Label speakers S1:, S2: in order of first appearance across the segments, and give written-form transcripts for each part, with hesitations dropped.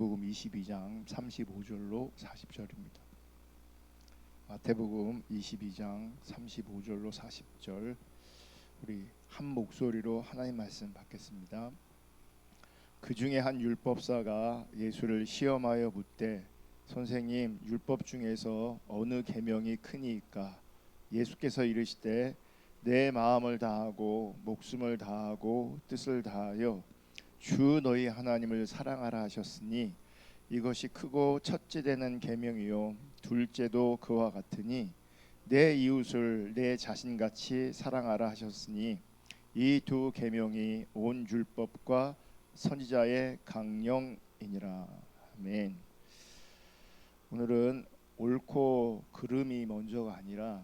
S1: 마태복음 22장 35절로 40절입니다. 마태복음 22장 35절로 40절 우리 한 목소리로 하나님 말씀 받겠습니다. 그 중에 한 율법사가 예수를 시험하여 묻되 선생님, 율법 중에서 어느 계명이 크니이까? 예수께서 이르시되 내 마음을 다하고 목숨을 다하고 뜻을 다하여 주 너희 하나님을 사랑하라 하셨으니 이것이 크고 첫째 되는 계명이요 둘째도 그와 같으니 내 이웃을 내 자신같이 사랑하라 하셨으니 이 두 계명이 온 율법과 선지자의 강령이니라. 아멘. 오늘은 옳고 그름이 먼저가 아니라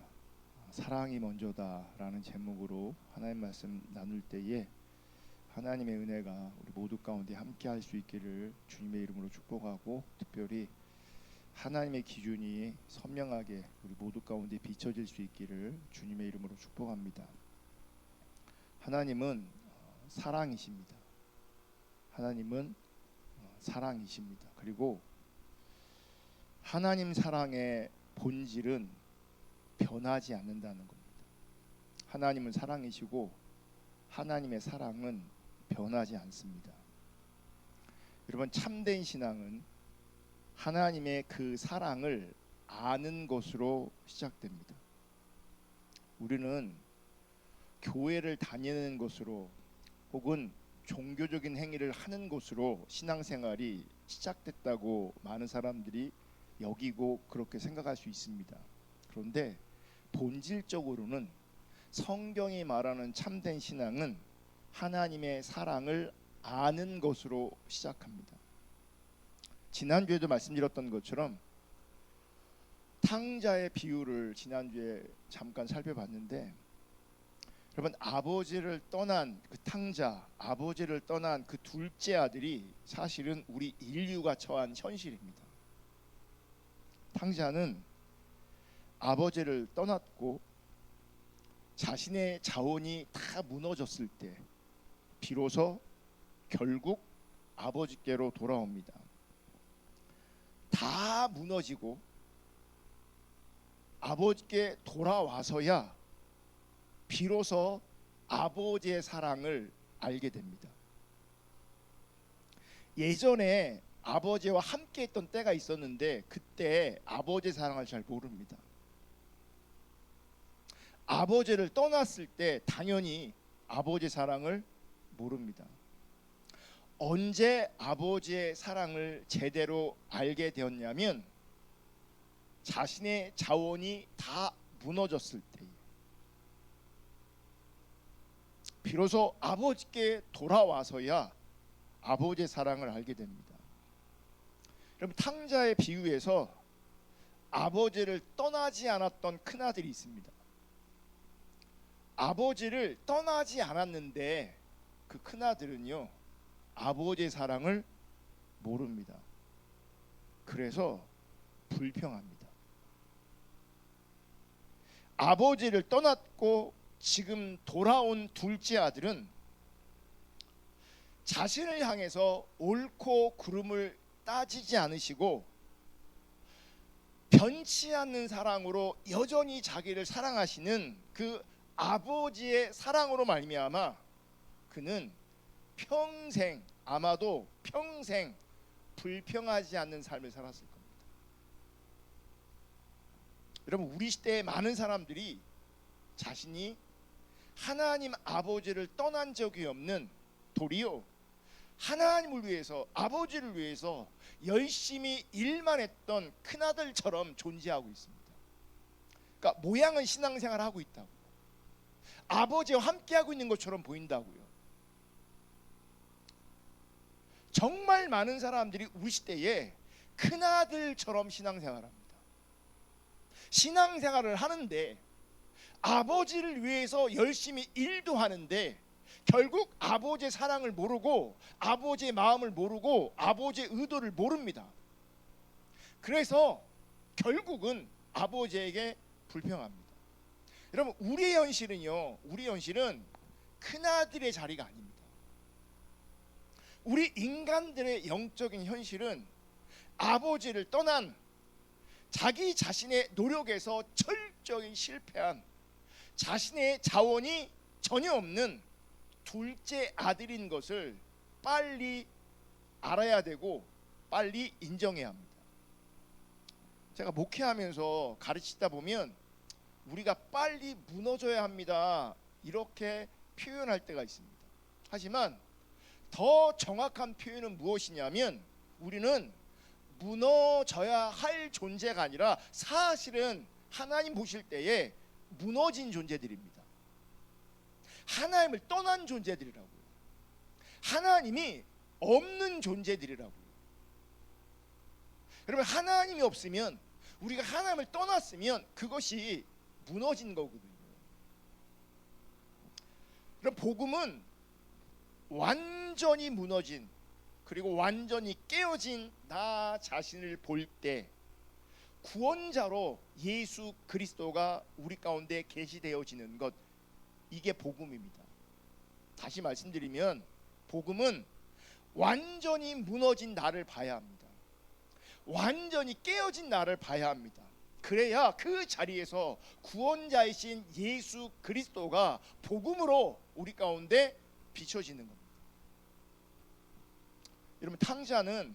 S1: 사랑이 먼저다라는 제목으로 하나님 말씀 나눌 때에 하나님의 은혜가 우리 모두 가운데 함께 할 수 있기를 주님의 이름으로 축복하고, 특별히 하나님의 기준이 선명하게 우리 모두 가운데 비춰질 수 있기를 주님의 이름으로 축복합니다. 하나님은 사랑이십니다. 하나님은 사랑이십니다. 그리고 하나님 사랑의 본질은 변하지 않는다는 겁니다. 하나님은 사랑이시고 하나님의 사랑은 변하지 않습니다. 여러분, 참된 신앙은 하나님의 그 사랑을 아는 것으로 시작됩니다. 우리는 교회를 다니는 것으로 혹은 종교적인 행위를 하는 것으로 신앙생활이 시작됐다고 많은 사람들이 여기고 그렇게 생각할 수 있습니다. 그런데 본질적으로는 성경이 말하는 참된 신앙은 하나님의 사랑을 아는 것으로 시작합니다. 지난주에도 말씀드렸던 것처럼 탕자의 비유를 지난주에 잠깐 살펴봤는데, 여러분, 아버지를 떠난 그 탕자, 아버지를 떠난 그 둘째 아들이 사실은 우리 인류가 처한 현실입니다. 탕자는 아버지를 떠났고 자신의 자원이 다 무너졌을 때 비로소 결국 아버지께로 돌아옵니다. 다 무너지고 아버지께 돌아와서야 비로소 아버지의 사랑을 알게 됩니다. 예전에 아버지와 함께 했던 때가 있었는데 그때 아버지의 사랑을 잘 모릅니다. 아버지를 떠났을 때 당연히 아버지의 사랑을 모릅니다. 언제 아버지의 사랑을 제대로 알게 되었냐면 자신의 자원이 다 무너졌을 때에 비로소 아버지께 돌아와서야 아버지의 사랑을 알게 됩니다. 여러분, 탕자의 비유에서 아버지를 떠나지 않았던 큰아들이 있습니다. 아버지를 떠나지 않았는데 그 큰아들은요, 아버지의 사랑을 모릅니다. 그래서 불평합니다. 아버지를 떠났고 지금 돌아온 둘째 아들은 자신을 향해서 옳고 그름을 따지지 않으시고 변치 않는 사랑으로 여전히 자기를 사랑하시는 그 아버지의 사랑으로 말미암아 그는 평생, 아마도 평생 불평하지 않는 삶을 살았을 겁니다. 여러분, 우리 시대의 많은 사람들이 자신이 하나님 아버지를 떠난 적이 없는, 도리어 하나님을 위해서, 아버지를 위해서 열심히 일만 했던 큰아들처럼 존재하고 있습니다. 그러니까 모양은 신앙생활을 하고 있다고, 아버지와 함께하고 있는 것처럼 보인다고요. 정말 많은 사람들이 우리 시대에 큰아들처럼 신앙생활합니다. 신앙생활을 하는데 아버지를 위해서 열심히 일도 하는데 결국 아버지의 사랑을 모르고 아버지의 마음을 모르고 아버지의 의도를 모릅니다. 그래서 결국은 아버지에게 불평합니다. 여러분, 우리의 현실은요, 우리 현실은 큰아들의 자리가 아닙니다. 우리 인간들의 영적인 현실은 아버지를 떠난, 자기 자신의 노력에서 철저히 실패한, 자신의 자원이 전혀 없는 둘째 아들인 것을 빨리 알아야 되고 빨리 인정해야 합니다. 제가 목회하면서 가르치다 보면 우리가 빨리 무너져야 합니다, 이렇게 표현할 때가 있습니다. 하지만 더 정확한 표현은 무엇이냐면, 우리는 무너져야 할 존재가 아니라 사실은 하나님 보실 때에 무너진 존재들입니다. 하나님을 떠난 존재들이라고요. 하나님이 없는 존재들이라고요. 여러분, 하나님이 없으면, 우리가 하나님을 떠났으면 그것이 무너진 거거든요. 그럼 복음은 완전히 무너진, 그리고 완전히 깨어진 나 자신을 볼 때 구원자로 예수 그리스도가 우리 가운데 계시되어지는 것, 이게 복음입니다. 다시 말씀드리면 복음은 완전히 무너진 나를 봐야 합니다. 완전히 깨어진 나를 봐야 합니다. 그래야 그 자리에서 구원자이신 예수 그리스도가 복음으로 우리 가운데 비춰지는 겁니다. 여러분, 탕자는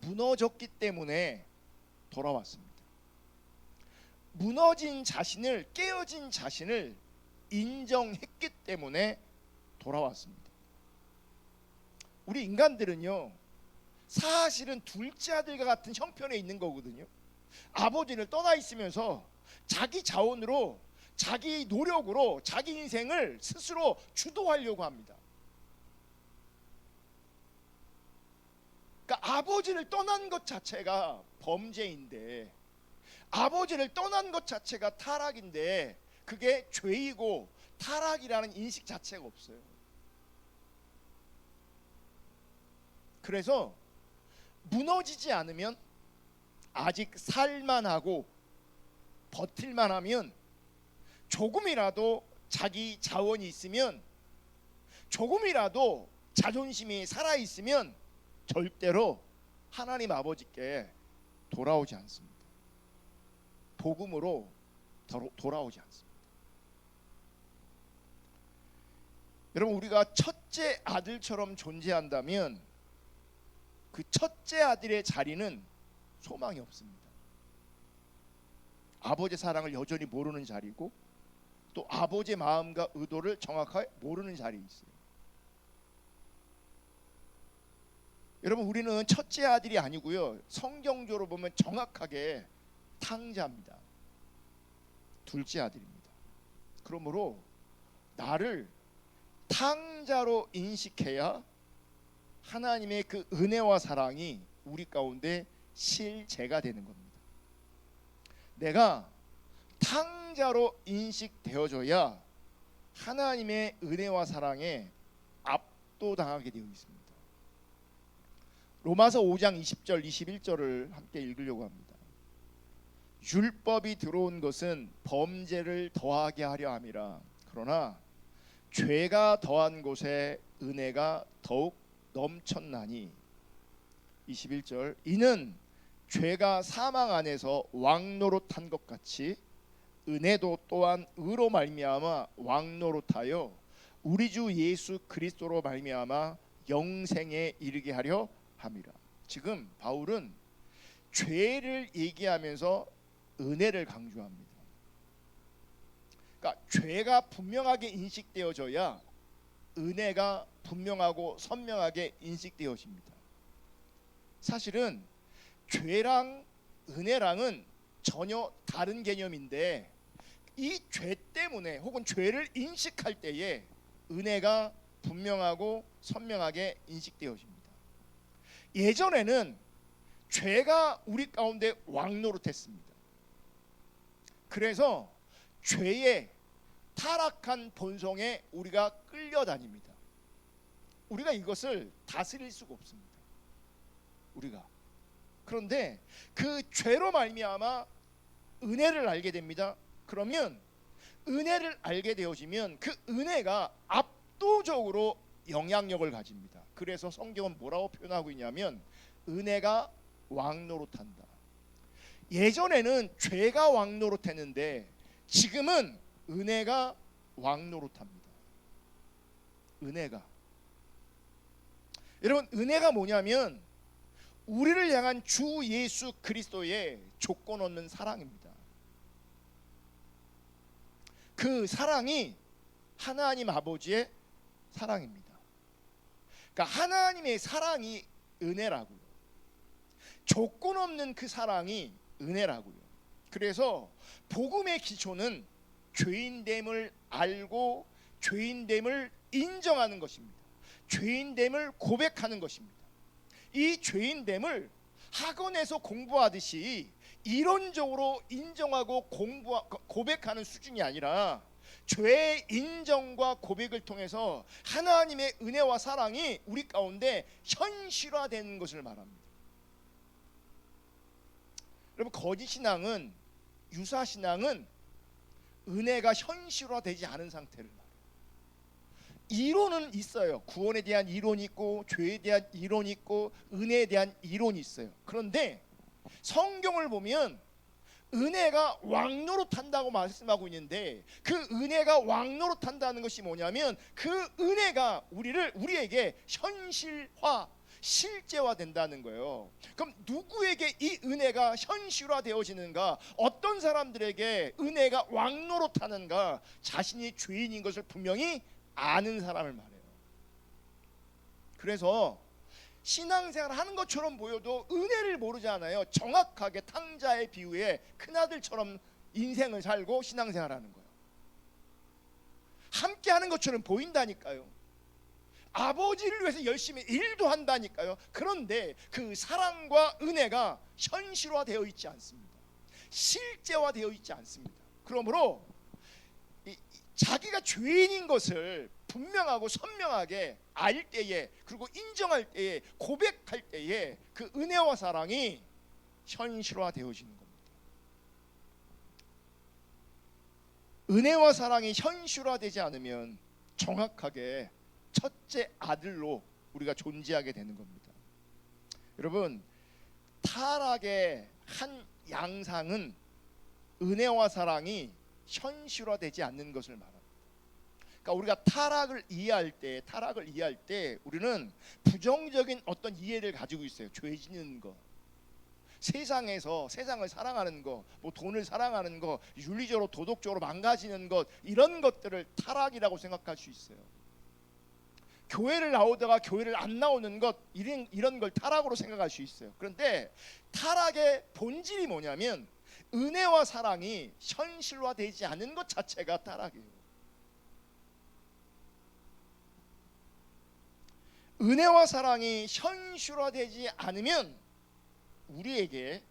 S1: 무너졌기 때문에 돌아왔습니다. 무너진 자신을, 깨어진 자신을 인정했기 때문에 돌아왔습니다. 우리 인간들은요, 사실은 둘째 아들과 같은 형편에 있는 거거든요. 아버지를 떠나 있으면서 자기 자원으로, 자기 노력으로 자기 인생을 스스로 주도하려고 합니다. 그러니까 아버지를 떠난 것 자체가 범죄인데, 아버지를 떠난 것 자체가 타락인데, 그게 죄이고 타락이라는 인식 자체가 없어요. 그래서 무너지지 않으면, 아직 살만하고 버틸만하면, 조금이라도 자기 자원이 있으면, 조금이라도 자존심이 살아있으면 절대로 하나님 아버지께 돌아오지 않습니다. 복음으로 돌아오지 않습니다. 여러분, 우리가 첫째 아들처럼 존재한다면 그 첫째 아들의 자리는 소망이 없습니다. 아버지의 사랑을 여전히 모르는 자리고, 또 아버지의 마음과 의도를 정확하게 모르는 자리에 있어요. 여러분, 우리는 첫째 아들이 아니고요, 성경적으로 보면 정확하게 탕자입니다. 둘째 아들입니다. 그러므로 나를 탕자로 인식해야 하나님의 그 은혜와 사랑이 우리 가운데 실제가 되는 겁니다. 내가 탕자로 인식되어져야 하나님의 은혜와 사랑에 압도당하게 되어 있습니다. 로마서 5장 20절 21절을 함께 읽으려고 합니다. 율법이 들어온 것은 범죄를 더하게 하려 함이라. 그러나 죄가 더한 곳에 은혜가 더욱 넘쳤나니. 21절, 이는 죄가 사망 안에서 왕노릇한 것 같이 은혜도 또한 의로 말미암아 왕노릇하여 우리 주 예수 그리스도로 말미암아 영생에 이르게 하려 함이라. 지금 바울은 죄를 얘기하면서 은혜를 강조합니다. 그러니까 죄가 분명하게 인식되어져야 은혜가 분명하고 선명하게 인식되어집니다. 사실은 죄랑 은혜랑은 전혀 다른 개념인데, 이 죄 때문에 혹은 죄를 인식할 때에 은혜가 분명하고 선명하게 인식되어집니다. 예전에는 죄가 우리 가운데 왕노릇했습니다. 그래서 죄의 타락한 본성에 우리가 끌려다닙니다. 우리가 이것을 다스릴 수가 없습니다. 우리가. 그런데 그 죄로 말미암아 은혜를 알게 됩니다. 그러면 은혜를 알게 되어지면 그 은혜가 압도적으로 영향력을 가집니다. 그래서 성경은 뭐라고 표현하고 있냐면 은혜가 왕노릇한다. 예전에는 죄가 왕노릇했는데 지금은 은혜가 왕노릇합니다. 은혜가. 여러분, 은혜가 뭐냐면 우리를 향한 주 예수 그리스도의 조건 없는 사랑입니다. 그 사랑이 하나님 아버지의 사랑입니다. 그러니까 하나님의 사랑이 은혜라고요. 조건 없는 그 사랑이 은혜라고요. 그래서 복음의 기초는 죄인됨을 알고 죄인됨을 인정하는 것입니다. 죄인됨을 고백하는 것입니다. 이 죄인됨을 학원에서 공부하듯이 이론적으로 인정하고 고백하는 수준이 아니라 죄의 인정과 고백을 통해서 하나님의 은혜와 사랑이 우리 가운데 현실화되는 것을 말합니다. 여러분, 거짓신앙은, 유사신앙은 은혜가 현실화되지 않은 상태를 말해요. 이론은 있어요. 구원에 대한 이론이 있고 죄에 대한 이론이 있고 은혜에 대한 이론이 있어요. 그런데 성경을 보면 은혜가 왕노릇한다고 말씀하고 있는데 그 은혜가 왕노릇한다는 것이 뭐냐면 그 은혜가 우리에게 현실화, 실제화된다는 거예요. 그럼 누구에게 이 은혜가 현실화되어지는가? 어떤 사람들에게 은혜가 왕노릇하는가? 자신이 죄인인 것을 분명히 아는 사람을 말해요. 그래서 신앙생활 하는 것처럼 보여도 은혜를 모르잖아요. 정확하게 탕자의 비유에 큰아들처럼 인생을 살고 신앙생활하는 거예요. 함께 하는 것처럼 보인다니까요. 아버지를 위해서 열심히 일도 한다니까요. 그런데 그 사랑과 은혜가 현실화되어 있지 않습니다. 실제화되어 있지 않습니다. 그러므로 자기가 죄인인 것을 분명하고 선명하게 알 때에, 그리고 인정할 때에, 고백할 때에 그 은혜와 사랑이 현실화되어지는 겁니다. 은혜와 사랑이 현실화되지 않으면 정확하게 첫째 아들로 우리가 존재하게 되는 겁니다. 여러분, 타락의 한 양상은 은혜와 사랑이 현실화되지 않는 것을 말합니다. 그러니까 우리가 타락을 이해할 때 우리는 부정적인 어떤 이해를 가지고 있어요. 죄 짓는 거, 세상에서 세상을 사랑하는 거, 뭐 돈을 사랑하는 거, 윤리적으로 도덕적으로 망가지는 것, 이런 것들을 타락이라고 생각할 수 있어요. 교회를 나오다가 교회를 안 나오는 것, 이런 걸 타락으로 생각할 수 있어요. 그런데 타락의 본질이 뭐냐면 은혜와 사랑이 현실화되지 않은 것 자체가 타락이에요. 은혜와 사랑이 현실화되지 않으면 우리에게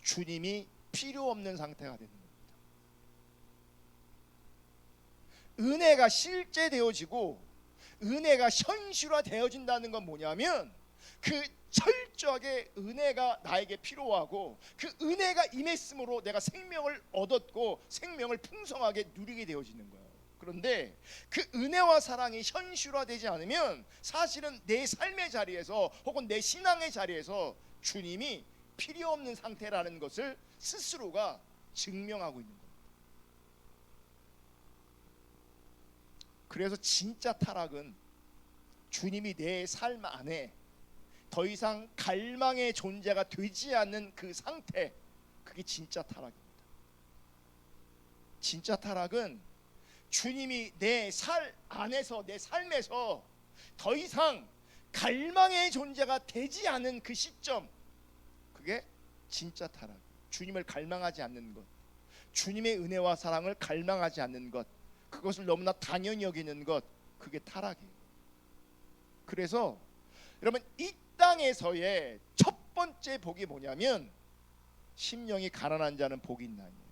S1: 주님이 필요 없는 상태가 되는 겁니다. 은혜가 실제되어지고 은혜가 현실화되어진다는 건 뭐냐면 그 철저하게 은혜가 나에게 필요하고 그 은혜가 임했으므로 내가 생명을 얻었고 생명을 풍성하게 누리게 되어지는 거예요. 그런데 그 은혜와 사랑이 현실화되지 않으면 사실은 내 삶의 자리에서 혹은 내 신앙의 자리에서 주님이 필요 없는 상태라는 것을 스스로가 증명하고 있는 겁니다. 그래서 진짜 타락은 주님이 내 삶 안에 더 이상 갈망의 존재가 되지 않는 그 상태, 그게 진짜 타락입니다. 진짜 타락은 주님이 내 안에서, 내 삶에서 더 이상 갈망의 존재가 되지 않은 그 시점, 그게 진짜 타락. 주님을 갈망하지 않는 것, 주님의 은혜와 사랑을 갈망하지 않는 것, 그것을 너무나 당연히 여기는 것, 그게 타락이에요. 그래서 여러분, 이 땅에서의 첫 번째 복이 뭐냐면 심령이 가난한 자는 복이 있나니에요.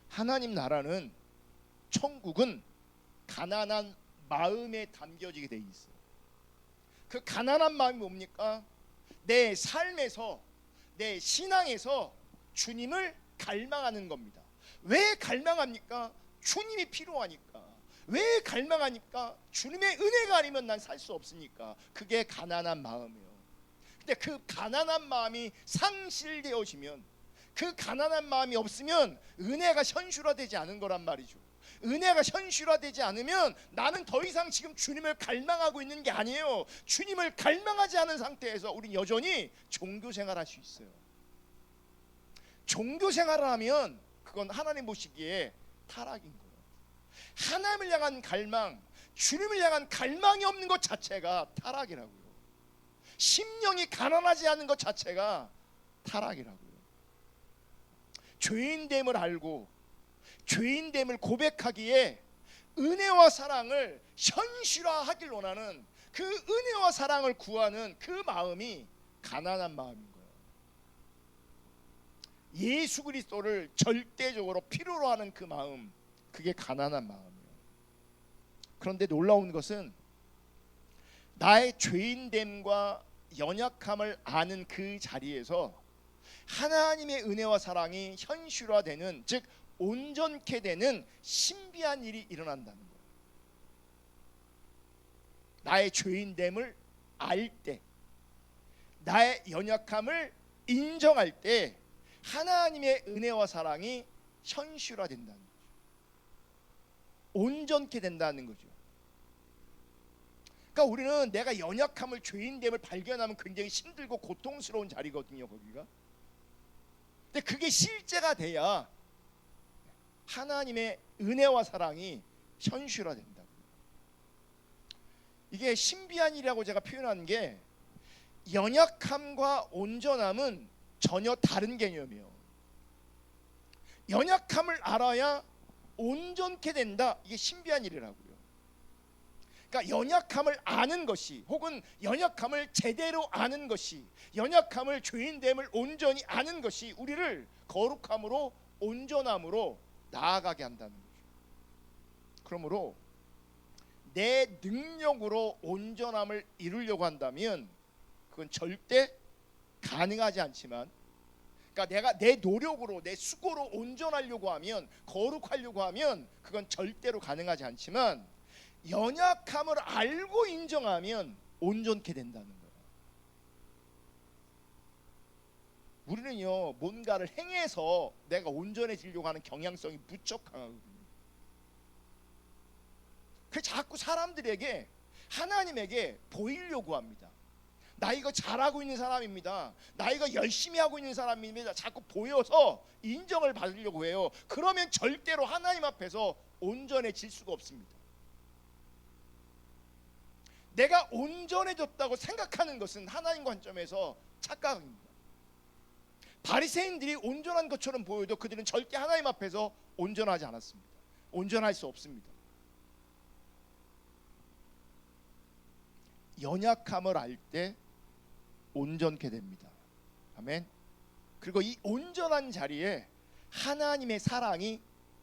S1: 하나님 나라는, 천국은 가난한 마음에 담겨지게 돼 있어요. 그 가난한 마음이 뭡니까? 내 삶에서, 내 신앙에서 주님을 갈망하는 겁니다. 왜 갈망합니까? 주님이 필요하니까. 왜 갈망하니까? 주님의 은혜가 아니면 난 살 수 없으니까. 그게 가난한 마음이에요. 근데 그 가난한 마음이 상실되어지면, 그 가난한 마음이 없으면 은혜가 현실화되지 않은 거란 말이죠. 은혜가 현실화되지 않으면 나는 더 이상 지금 주님을 갈망하고 있는 게 아니에요. 주님을 갈망하지 않은 상태에서 우린 여전히 종교생활 할 수 있어요. 종교생활을 하면 그건 하나님 보시기에 타락인 거예요. 하나님을 향한 갈망, 주님을 향한 갈망이 없는 것 자체가 타락이라고요. 심령이 가난하지 않은 것 자체가 타락이라고요. 죄인됨을 알고 죄인됨을 고백하기에 은혜와 사랑을 현실화하길 원하는, 그 은혜와 사랑을 구하는 그 마음이 가난한 마음인 거예요. 예수 그리스도를 절대적으로 필요로 하는 그 마음, 그게 가난한 마음이에요. 그런데 놀라운 것은 나의 죄인됨과 연약함을 아는 그 자리에서 하나님의 은혜와 사랑이 현실화되는, 즉 온전케 되는 신비한 일이 일어난다는 거예요. 나의 죄인됨을 알 때, 나의 연약함을 인정할 때 하나님의 은혜와 사랑이 현실화된다는 거죠. 온전케 된다는 거죠. 그러니까 우리는 내가 연약함을, 죄인됨을 발견하면 굉장히 힘들고 고통스러운 자리거든요, 거기가. 근데 그게 실제가 돼야 하나님의 은혜와 사랑이 현실화된다고. 이게 신비한 일이라고 제가 표현한 게, 연약함과 온전함은 전혀 다른 개념이에요. 연약함을 알아야 온전케 된다, 이게 신비한 일이라고요. 그러니까 연약함을 아는 것이, 혹은 연약함을 제대로 아는 것이, 연약함을, 죄인됨을 온전히 아는 것이 우리를 거룩함으로, 온전함으로 나아가게 한다는 거죠. 그러므로 내 능력으로 온전함을 이루려고 한다면 그건 절대 가능하지 않지만, 그러니까 내가 내 노력으로, 내 수고로 온전하려고 하면, 거룩하려고 하면 그건 절대로 가능하지 않지만, 연약함을 알고 인정하면 온전케 된다는 거예요. 우리는요, 뭔가를 행해서 내가 온전해지려고 하는 경향성이 무척 강하거든요. 그 자꾸 사람들에게, 하나님에게 보이려고 합니다. 나 이거 잘하고 있는 사람입니다, 나 이거 열심히 하고 있는 사람입니다, 자꾸 보여서 인정을 받으려고 해요. 그러면 절대로 하나님 앞에서 온전해질 수가 없습니다. 내가 온전해졌다고 생각하는 것은 하나님 관점에서 착각입니다. 바리새인들이 온전한 것처럼 보여도 그들은 절대 하나님 앞에서 온전하지 않았습니다. 온전할 수 없습니다. 연약함을 알 때 온전케 됩니다. 아멘. 그리고 이 온전한 자리에 하나님의 사랑이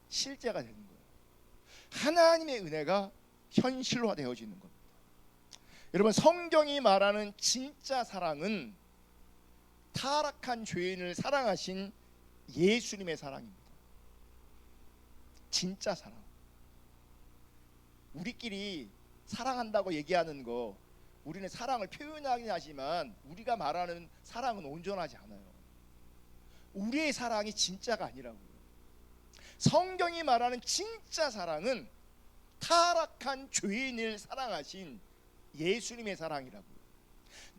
S1: 실제가 되는 거예요. 하나님의 은혜가 현실화되어지는 겁니다. 여러분, 성경이 말하는 진짜 사랑은 타락한 죄인을 사랑하신 예수님의 사랑입니다. 진짜 사랑. 우리끼리 사랑한다고 얘기하는 거, 우리는 사랑을 표현하긴 하지만 우리가 말하는 사랑은 온전하지 않아요. 우리의 사랑이 진짜가 아니라고요. 성경이 말하는 진짜 사랑은 타락한 죄인을 사랑하신 예수님의 사랑이라고요.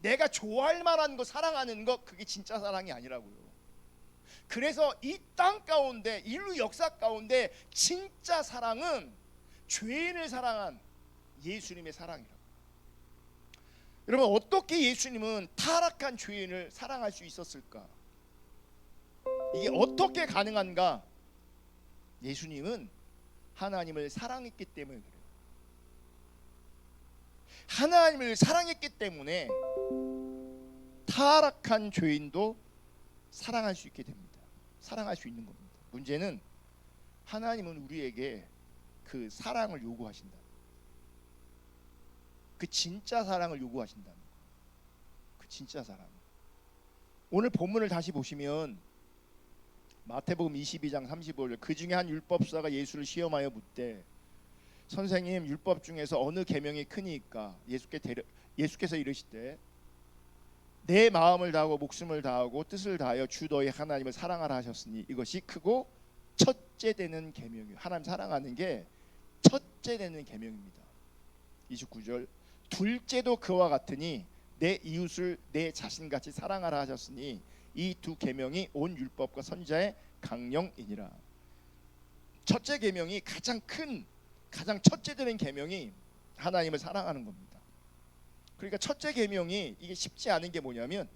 S1: 내가 좋아할 만한 거 사랑하는 거, 그게 진짜 사랑이 아니라고요. 그래서 이 땅 가운데, 인류 역사 가운데 진짜 사랑은 죄인을 사랑한 예수님의 사랑이라고요. 여러분, 어떻게 예수님은 타락한 죄인을 사랑할 수 있었을까? 이게 어떻게 가능한가? 예수님은 하나님을 사랑했기 때문에 그래요. 하나님을 사랑했기 때문에 타락한 죄인도 사랑할 수 있게 됩니다. 사랑할 수 있는 겁니다. 문제는 하나님은 우리에게 그 사랑을 요구하신다. 그 진짜 사랑을 요구하신다는 거예요. 그 진짜 사랑. 오늘 본문을 다시 보시면 마태복음 22장 35절, 그 중에 한 율법사가 예수를 시험하여 묻되 선생님, 율법 중에서 어느 계명이 크니까? 예수께서 이르시되 내 마음을 다하고 목숨을 다하고 뜻을 다하여 주 너희 하나님을 사랑하라 하셨으니 이것이 크고 첫째 되는 계명이에요. 하나님 사랑하는 게 첫째 되는 계명입니다. 29절 둘째도 그와 같으니 내 이웃을 내 자신같이 사랑하라 하셨으니 이 두 계명이 온 율법과 선지자의 강령이니라. 첫째 계명이 가장 첫째 되는 계명이 하나님을 사랑하는 겁니다. 그러니까 첫째 계명이 이게 쉽지 않은 게 뭐냐면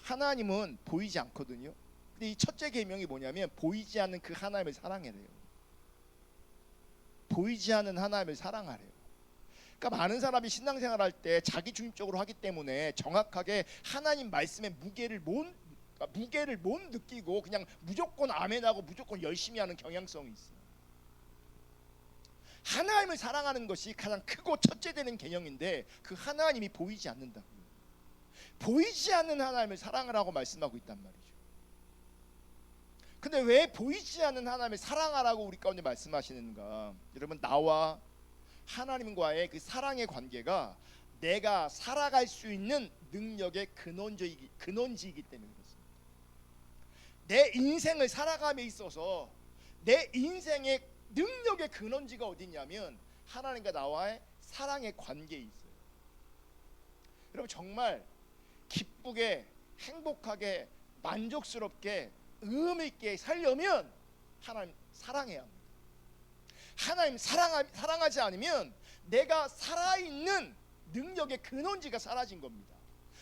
S1: 하나님은 보이지 않거든요. 근데 이 첫째 계명이 뭐냐면 보이지 않는 그 하나님을 사랑하래요. 보이지 않는 하나님을 사랑하래요. 그러니까 많은 사람이 신앙생활할 때 자기 중립적으로 하기 때문에 정확하게 하나님 말씀의 무게를 못 느끼고 그냥 무조건 아멘하고 무조건 열심히 하는 경향성이 있어요. 하나님을 사랑하는 것이 가장 크고 첫째 되는 개념인데 그 하나님이 보이지 않는다고요. 보이지 않는 하나님을 사랑하라고 말씀하고 있단 말이죠. 근데 왜 보이지 않는 하나님을 사랑하라고 우리 가운데 말씀하시는가? 여러분, 나와 하나님과의 그 사랑의 관계가 내가 살아갈 수 있는 능력의 근원지이기 때문에 그렇습니다. 내 인생을 살아감에 있어서 내 인생의 능력의 근원지가 어디냐면 하나님과 나와의 사랑의 관계에 있어요. 여러분, 정말 기쁘게 행복하게 만족스럽게 의미 있게 살려면 하나님 사랑해야 합니다. 하나님 사랑하지 않으면 내가 살아있는 능력의 근원지가 사라진 겁니다.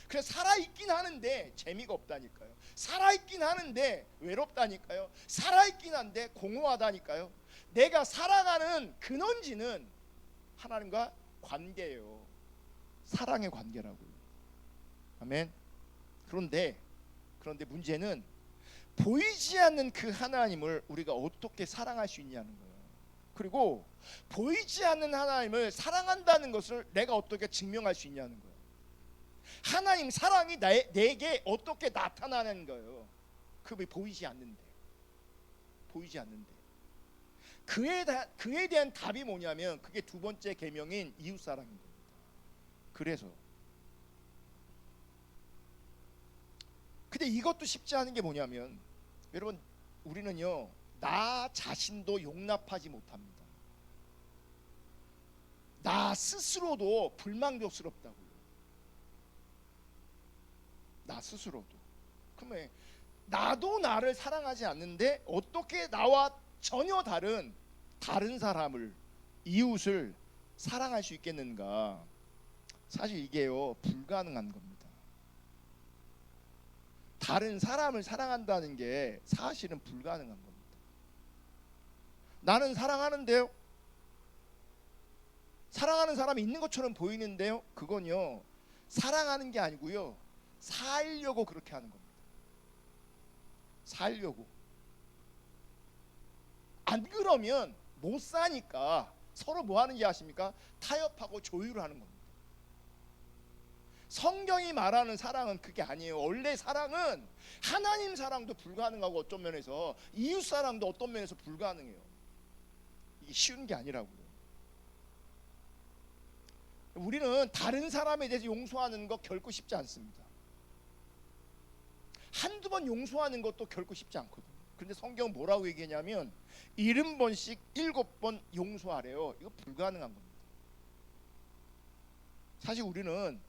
S1: 그래서 살아있긴 하는데 재미가 없다니까요. 살아있긴 하는데 외롭다니까요. 살아있긴 한데 공허하다니까요. 내가 살아가는 근원지는 하나님과 관계예요. 사랑의 관계라고요. 아멘. 그런데 문제는 보이지 않는 그 하나님을 우리가 어떻게 사랑할 수 있냐는 거예요. 그리고 보이지 않는 하나님을 사랑한다는 것을 내가 어떻게 증명할 수 있냐는 거예요. 하나님 사랑이 내게 어떻게 나타나는 거예요. 그게 보이지 않는데. 그에 대한 답이 뭐냐면 그게 두 번째 계명인 이웃 사랑인 겁니다. 그래서 근데 이것도 쉽지 않은 게 뭐냐면 여러분, 우리는요 나 자신도 용납하지 못합니다. 나 스스로도 불만족스럽다고요. 나 스스로도. 그러면 나도 나를 사랑하지 않는데 어떻게 나와 전혀 다른 사람을, 이웃을 사랑할 수 있겠는가? 사실 이게요 불가능한 겁니다. 다른 사람을 사랑한다는 게 사실은 불가능한 겁니다. 나는 사랑하는데요, 사랑하는 사람이 있는 것처럼 보이는데요, 그건요 사랑하는 게 아니고요 살려고 그렇게 하는 겁니다. 살려고. 안 그러면 못 사니까 서로 뭐 하는지 아십니까? 타협하고 조율을 하는 겁니다. 성경이 말하는 사랑은 그게 아니에요. 원래 사랑은 하나님 사랑도 불가능하고 어떤 면에서 이웃 사랑도 어떤 면에서 불가능해요. 이게 쉬운 게 아니라고요. 우리는 다른 사람에 대해서 용서하는 거 결코 쉽지 않습니다. 한두 번 용서하는 것도 결코 쉽지 않거든요. 그런데 성경은 뭐라고 얘기하냐면 70번씩 7번 용서하래요. 이거 불가능한 겁니다. 사실 우리는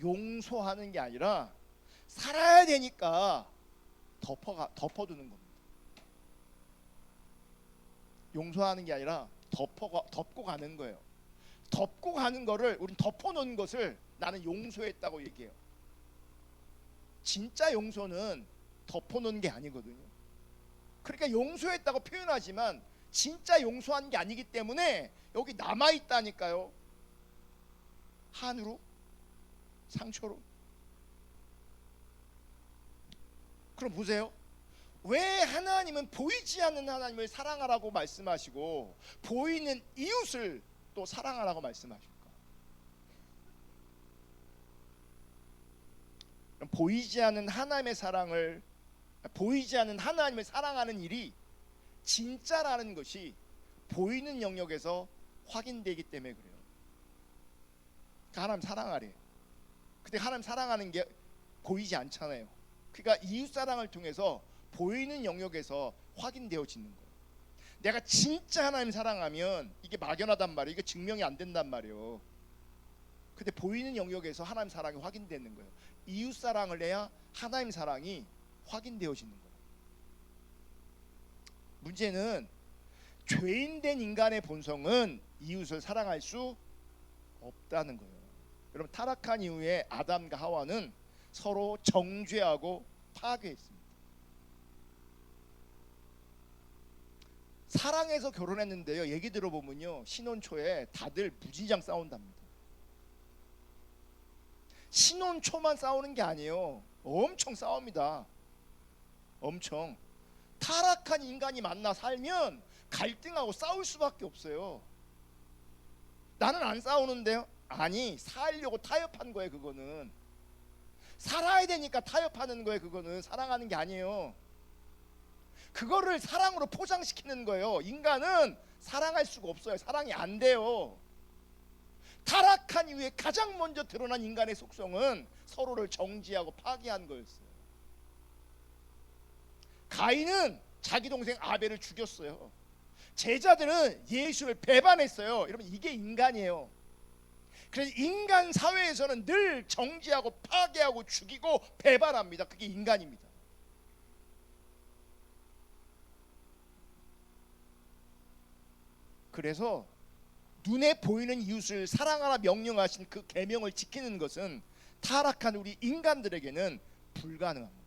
S1: 용서하는 게 아니라 살아야 되니까 덮어두는 겁니다. 용서하는 게 아니라 덮고 가는 거예요. 덮고 가는 거를, 우린 덮어놓은 것을 나는 용서했다고 얘기해요. 진짜 용서는 덮어놓은 게 아니거든요. 그러니까 용서했다고 표현하지만 진짜 용서한 게 아니기 때문에 여기 남아있다니까요. 한으로, 상처로. 그럼 보세요. 왜 하나님은 보이지 않는 하나님을 사랑하라고 말씀하시고 보이는 이웃을 또 사랑하라고 말씀하실까? 보이지 않는 하나님의 사랑을, 보이지 않는 하나님을 사랑하는 일이 진짜라는 것이 보이는 영역에서 확인되기 때문에 그래요. 그러니까 하나님 사랑하래. 근데 하나님 사랑하는 게 보이지 않잖아요. 그러니까 이웃 사랑을 통해서 보이는 영역에서 확인되어지는 거예요. 내가 진짜 하나님 사랑하면 이게 막연하단 말이에요. 이게 증명이 안 된단 말이에요. 근데 보이는 영역에서 하나님 사랑이 확인되는 거예요. 이웃 사랑을 해야 하나님 사랑이 확인되어지는 거예요. 문제는 죄인된 인간의 본성은 이웃을 사랑할 수 없다는 거예요. 여러분, 타락한 이후에 아담과 하와는 서로 정죄하고 파괴했습니다. 사랑해서 결혼했는데요, 얘기 들어보면요, 신혼 초에 다들 무진장 싸운답니다. 신혼 초만 싸우는 게 아니에요. 엄청 싸웁니다. 엄청. 타락한 인간이 만나 살면 갈등하고 싸울 수밖에 없어요. 나는 안 싸우는데요. 아니, 살려고 타협한 거예요. 그거는 살아야 되니까 타협하는 거예요. 그거는 사랑하는 게 아니에요. 그거를 사랑으로 포장시키는 거예요. 인간은 사랑할 수가 없어요. 사랑이 안 돼요. 타락한 이후에 가장 먼저 드러난 인간의 속성은 서로를 정지하고 파괴한 거였어요. 가인은 자기 동생 아벨을 죽였어요. 제자들은 예수를 배반했어요. 여러분, 이게 인간이에요. 그래서 인간 사회에서는 늘 정지하고 파괴하고 죽이고 배반합니다. 그게 인간입니다. 그래서 눈에 보이는 이웃을 사랑하라 명령하신 그 계명을 지키는 것은 타락한 우리 인간들에게는 불가능합니다.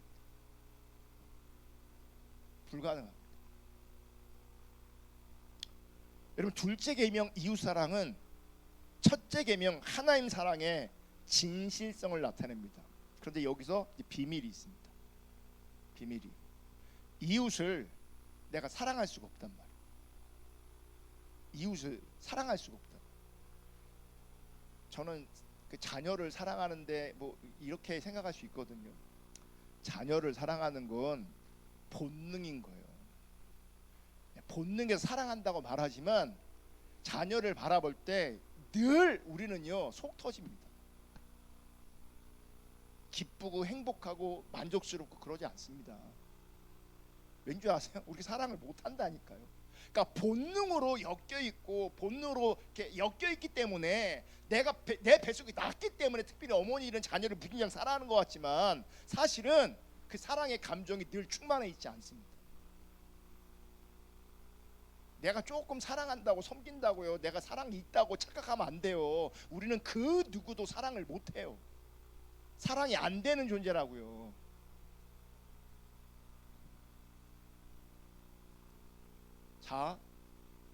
S1: 불가능합니다. 여러분, 둘째 계명 이웃 사랑은 첫째 계명 하나님 사랑의 진실성을 나타냅니다. 그런데 여기서 비밀이 있습니다. 비밀이, 이웃을 내가 사랑할 수가 없단 말이에요. 이웃을 사랑할 수가 없다. 저는 그 자녀를 사랑하는데 뭐 이렇게 생각할 수 있거든요. 자녀를 사랑하는 건 본능인 거예요. 본능에서 사랑한다고 말하지만 자녀를 바라볼 때 늘 우리는요, 속 터집니다. 기쁘고 행복하고 만족스럽고 그러지 않습니다. 왠지 아세요? 우리 사랑을 못 한다니까요. 그러니까 본능으로 엮여 있고 본능으로 이렇게 엮여 있기 때문에 내 뱃속이 낮기 때문에 특별히 어머니는 자녀를 무진장 사랑하는 것 같지만 사실은 그 사랑의 감정이 늘 충만해 있지 않습니다. 내가 조금 사랑한다고 섬긴다고요, 내가 사랑이 있다고 착각하면 안 돼요. 우리는 그 누구도 사랑을 못 해요. 사랑이 안 되는 존재라고요. 자,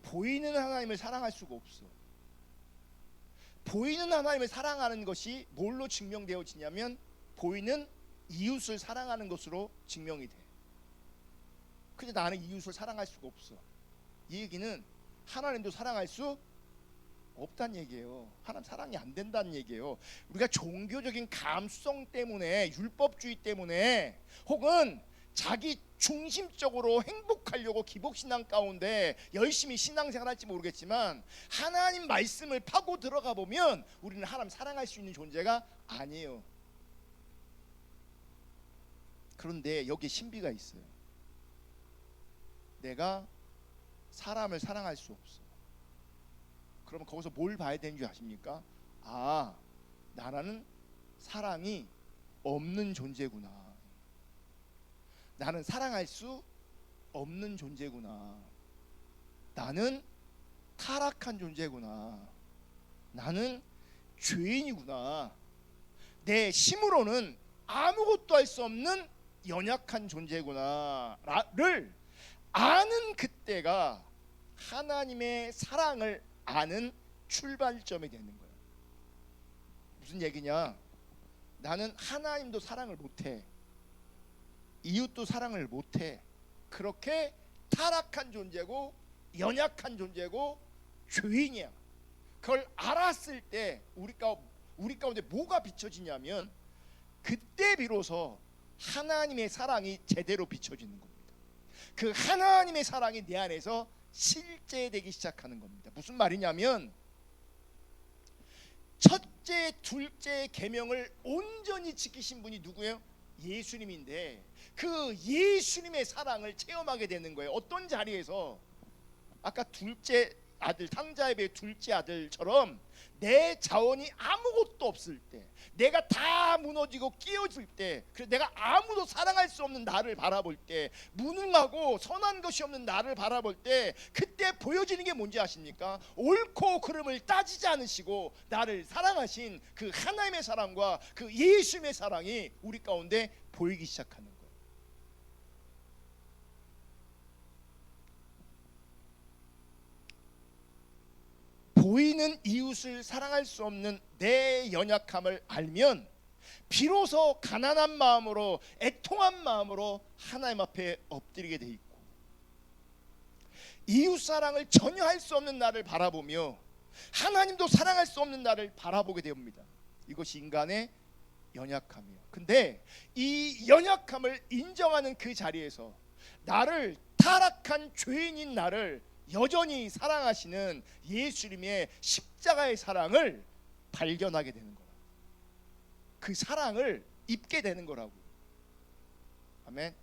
S1: 보이는 하나님을 사랑할 수가 없어. 보이는 하나님을 사랑하는 것이 뭘로 증명되어지냐면 보이는 이웃을 사랑하는 것으로 증명이 돼. 근데 나는 이웃을 사랑할 수가 없어. 이 얘기는 하나님도 사랑할 수 없다는 얘기예요. 하나님 사랑이 안 된다는 얘기예요. 우리가 종교적인 감수성 때문에, 율법주의 때문에, 혹은 자기 중심적으로 행복하려고 기복신앙 가운데 열심히 신앙생활 할지 모르겠지만 하나님 말씀을 파고 들어가 보면 우리는 하나님 사랑할 수 있는 존재가 아니에요. 그런데 여기에 신비가 있어요. 내가 사람을 사랑할 수 없어. 그러면 거기서 뭘 봐야 되는 줄 아십니까? 아, 나라는 사랑이 없는 존재구나. 나는 사랑할 수 없는 존재구나. 나는 타락한 존재구나. 나는 죄인이구나. 내 힘으로는 아무것도 할 수 없는 연약한 존재구나를 아는 그때가 하나님의 사랑을 아는 출발점이 되는 거예요. 무슨 얘기냐? 나는 하나님도 사랑을 못해. 이웃도 사랑을 못해. 그렇게 타락한 존재고 연약한 존재고 죄인이야. 그걸 알았을 때 우리 가운데 뭐가 비춰지냐면 그때 비로소 하나님의 사랑이 제대로 비춰지는 겁니다. 그 하나님의 사랑이 내 안에서 실제되기 시작하는 겁니다. 무슨 말이냐면 첫째, 둘째 계명을 온전히 지키신 분이 누구예요? 예수님인데 그 예수님의 사랑을 체험하게 되는 거예요. 어떤 자리에서? 아까 둘째 아들, 탕자의 배 둘째 아들처럼 내 자원이 아무것도 없을 때, 내가 다 무너지고 끼어질 때, 그래서 내가 아무도 사랑할 수 없는 나를 바라볼 때, 무능하고 선한 것이 없는 나를 바라볼 때, 그때 보여지는 게 뭔지 아십니까? 옳고 그름을 따지지 않으시고 나를 사랑하신 그 하나님의 사랑과 그 예수님의 사랑이 우리 가운데 보이기 시작하는 거예요. 보이는 이웃을 사랑할 수 없는 내 연약함을 알면 비로소 가난한 마음으로, 애통한 마음으로 하나님 앞에 엎드리게 돼 있고, 이웃 사랑을 전혀 할 수 없는 나를 바라보며 하나님도 사랑할 수 없는 나를 바라보게 됩니다. 이것이 인간의 연약함이에요. 근데 이 연약함을 인정하는 그 자리에서 나를, 타락한 죄인인 나를 여전히 사랑하시는 예수님의 십자가의 사랑을 발견하게 되는 거라. 그 사랑을 입게 되는 거라고요. 아멘.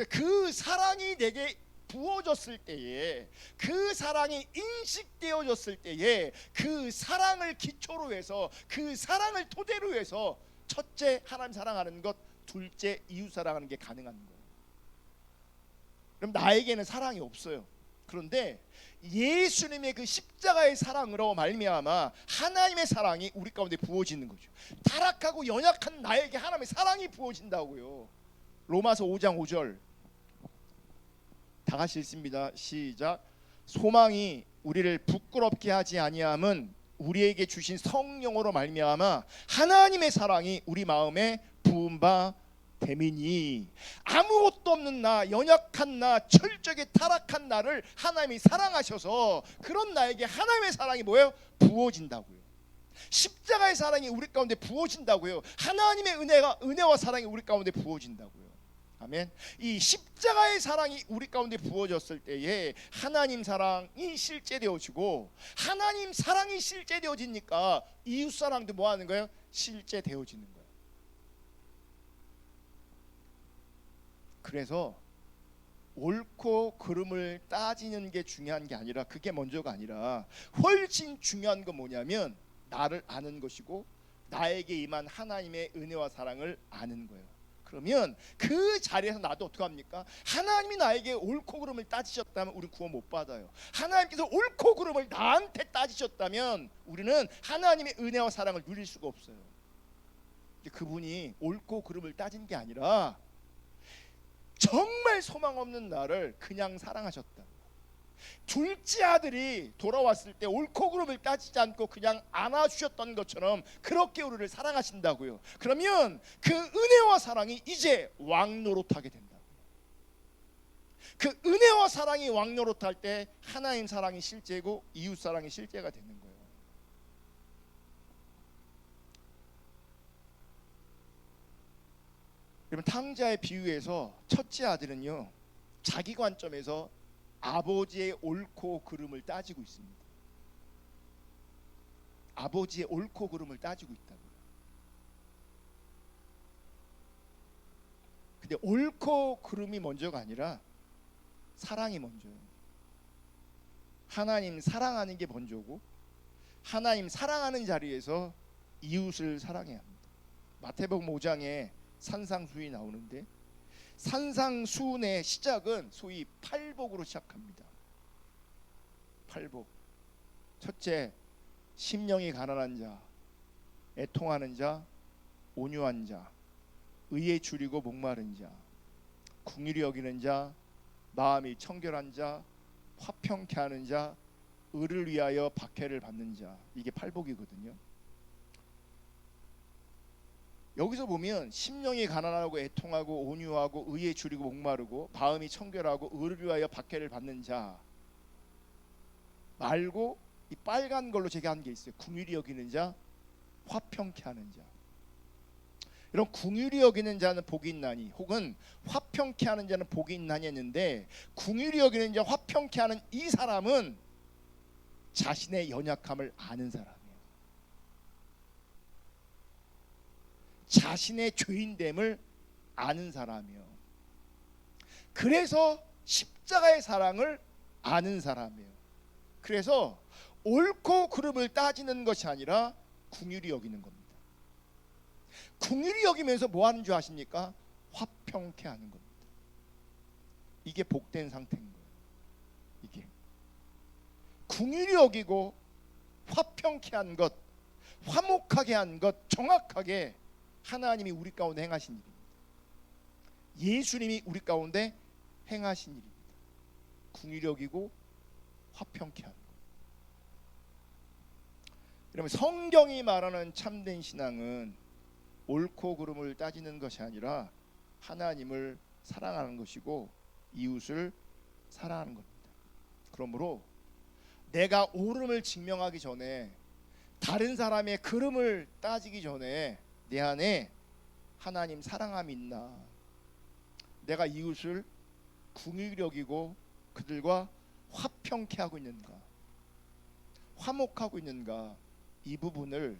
S1: 그 사랑이 내게 부어졌을 때에, 그 사랑이 인식되어졌을 때에, 그 사랑을 기초로 해서, 그 사랑을 토대로 해서 첫째 하나님 사랑하는 것, 둘째 이웃 사랑하는 게 가능한 거예요. 그럼 나에게는 사랑이 없어요. 그런데 예수님의 그 십자가의 사랑으로 말미암아 하나님의 사랑이 우리 가운데 부어지는 거죠. 타락하고 연약한 나에게 하나님의 사랑이 부어진다고요. 로마서 5장 5절 다 같이 읽습니다. 시작. 소망이 우리를 부끄럽게 하지 아니함은 우리에게 주신 성령으로 말미암아 하나님의 사랑이 우리 마음에 부은 바 됨이니. 아무것도 없는 나, 연약한 나, 철저하게 타락한 나를 하나님이 사랑하셔서 그런 나에게 하나님의 사랑이 뭐예요? 부어진다고요. 십자가의 사랑이 우리 가운데 부어진다고요. 하나님의 은혜와 사랑이 우리 가운데 부어진다고요. 아멘. 이 십자가의 사랑이 우리 가운데 부어졌을 때에 하나님 사랑이 실제되어지고, 하나님 사랑이 실제되어지니까 이웃 사랑도 뭐 하는 거예요? 실제되어지는 거예요. 그래서 옳고 그름을 따지는 게 중요한 게 아니라, 그게 먼저가 아니라 훨씬 중요한 건 뭐냐면 나를 아는 것이고 나에게 임한 하나님의 은혜와 사랑을 아는 거예요. 그러면 그 자리에서 나도 어떻게 합니까? 하나님이 나에게 옳고 그름을 따지셨다면 우리는 구원 못 받아요. 하나님께서 옳고 그름을 나한테 따지셨다면 우리는 하나님의 은혜와 사랑을 누릴 수가 없어요. 그분이 옳고 그름을 따진 게 아니라 정말 소망 없는 나를 그냥 사랑하셨다. 둘째 아들이 돌아왔을 때 옳고 그름을 따지지 않고 그냥 안아주셨던 것처럼 그렇게 우리를 사랑하신다고요. 그러면 그 은혜와 사랑이 이제 왕노릇하게 된다. 그 은혜와 사랑이 왕노릇할 때 하나님 사랑이 실제고 이웃 사랑이 실제가 되는 거예요. 그러면 탕자의 비유에서 첫째 아들은요, 자기 관점에서 아버지의 옳고 그름을 따지고 있습니다. 아버지의 옳고 그름을 따지고 있다고요. 근데 옳고 그름이 먼저가 아니라 사랑이 먼저예요. 하나님 사랑하는 게 먼저고, 하나님 사랑하는 자리에서 이웃을 사랑해야 합니다. 마태복음 5장에 산상수훈이 나오는데, 산상수훈의 시작은 소위 팔복으로 시작합니다. 팔복. 첫째, 심령이 가난한 자, 애통하는 자, 온유한 자, 의에 줄이고 목마른 자, 긍휼히 여기는 자, 마음이 청결한 자, 화평케 하는 자, 의를 위하여 박해를 받는 자. 이게 팔복이거든요. 여기서 보면 심령이 가난하고 애통하고 온유하고 의에 줄이고 목마르고 마음이 청결하고 의를 위하여 박해를 받는 자 말고 이 빨간 걸로 제가 한 게 있어요. 긍휼히 여기는 자, 화평케 하는 자. 이런 긍휼히 여기는 자는 복이 있나니, 혹은 화평케 하는 자는 복이 있나니 했는데, 긍휼히 여기는 자, 화평케 하는 이 사람은 자신의 연약함을 아는 사람이에요. 자신의 죄인됨을 아는 사람이에요. 그래서 십자가의 사랑을 아는 사람이에요. 그래서 옳고 그름을 따지는 것이 아니라 긍휼히 여기는 겁니다. 긍휼히 여기면서 뭐 하는 줄 아십니까? 화평케 하는 겁니다. 이게 복된 상태인 거예요. 이게 긍휼히 여기고 화평케 한 것, 화목하게 한 것, 정확하게 하나님이 우리 가운데 행하신 일입니다. 예수님이 우리 가운데 행하신 일입니다. 긍휼히 여기고 화평케 하는 것. 그러면 성경이 말하는 참된 신앙은 옳고 그름을 따지는 것이 아니라 하나님을 사랑하는 것이고 이웃을 사랑하는 겁니다. 그러므로 내가 옳음을 증명하기 전에, 다른 사람의 그름을 따지기 전에 내 안에 하나님 사랑함이 있나, 내가 이웃을 긍휼히 여기고 그들과 화평케 하고 있는가, 화목하고 있는가, 이 부분을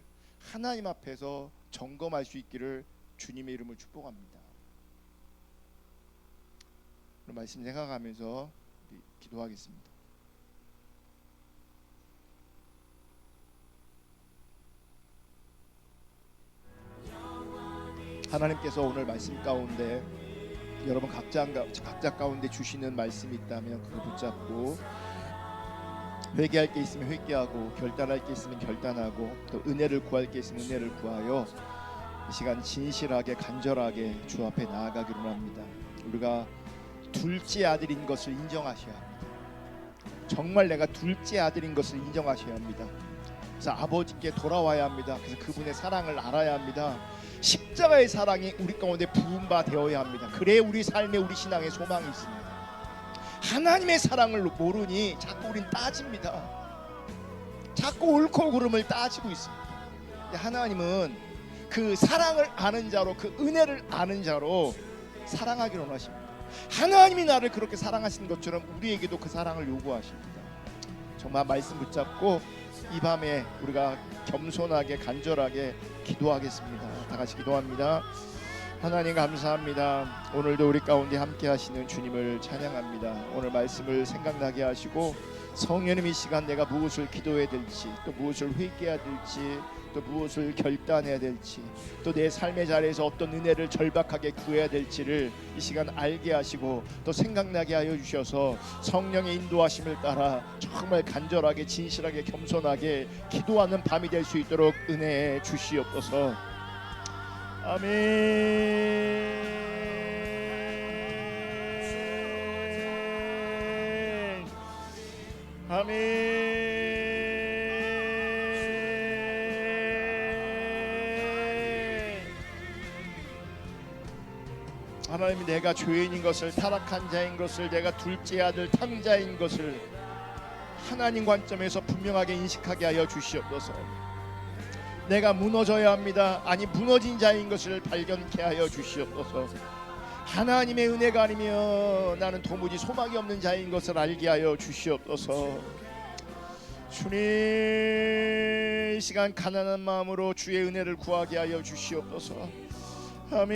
S1: 하나님 앞에서 점검할 수 있기를 주님의 이름으로 축복합니다. 그런 말씀 생각하면서 기도하겠습니다. 하나님께서 오늘 말씀 가운데 여러분 각자 가운데 주시는 말씀이 있다면 그걸 붙잡고, 회개할 게 있으면 회개하고, 결단할 게 있으면 결단하고, 또 은혜를 구할 게 있으면 은혜를 구하여 이 시간 진실하게 간절하게 주 앞에 나아가기로 합니다. 우리가 둘째 아들인 것을 인정하셔야 합니다. 정말 내가 둘째 아들인 것을 인정하셔야 합니다. 그래서 아버지께 돌아와야 합니다. 그래서 그분의 사랑을 알아야 합니다. 십자가의 사랑이 우리 가운데 부은 바 되어야 합니다. 그래야 우리 삶에, 우리 신앙에 소망이 있습니다. 하나님의 사랑을 모르니 자꾸 우린 따집니다. 자꾸 옳고 그름을 따지고 있습니다. 하나님은 그 사랑을 아는 자로, 그 은혜를 아는 자로 사랑하기를 원하십니다. 하나님이 나를 그렇게 사랑하시는 것처럼 우리에게도 그 사랑을 요구하십니다. 정말 말씀 붙잡고 이 밤에 우리가 겸손하게 간절하게 기도하겠습니다. 다 같이 기도합니다. 하나님 감사합니다. 오늘도 우리 가운데 함께 하시는 주님을 찬양합니다. 오늘 말씀을 생각나게 하시고, 성령님 이 시간 내가 무엇을 기도해야 될지, 또 무엇을 회개해야 될지, 또 무엇을 결단해야 될지, 또 내 삶의 자리에서 어떤 은혜를 절박하게 구해야 될지를 이 시간 알게 하시고 또 생각나게 하여 주셔서 성령의 인도하심을 따라 정말 간절하게 진실하게 겸손하게 기도하는 밤이 될 수 있도록 은혜해 주시옵소서. 아멘. 아멘. 하나님이 내가 죄인인 것을, 타락한 자인 것을, 내가 둘째 아들 탕자인 것을 하나님 관점에서 분명하게 인식하게 하여 주시옵소서. 내가 무너져야 합니다. 아니 무너진 자인 것을 발견케 하여 주시옵소서. 하나님의 은혜가 아니면 나는 도무지 소망이 없는 자인 것을 알게 하여 주시옵소서. 주님, 이 시간 가난한 마음으로 주의 은혜를 구하게 하여 주시옵소서. 아멘.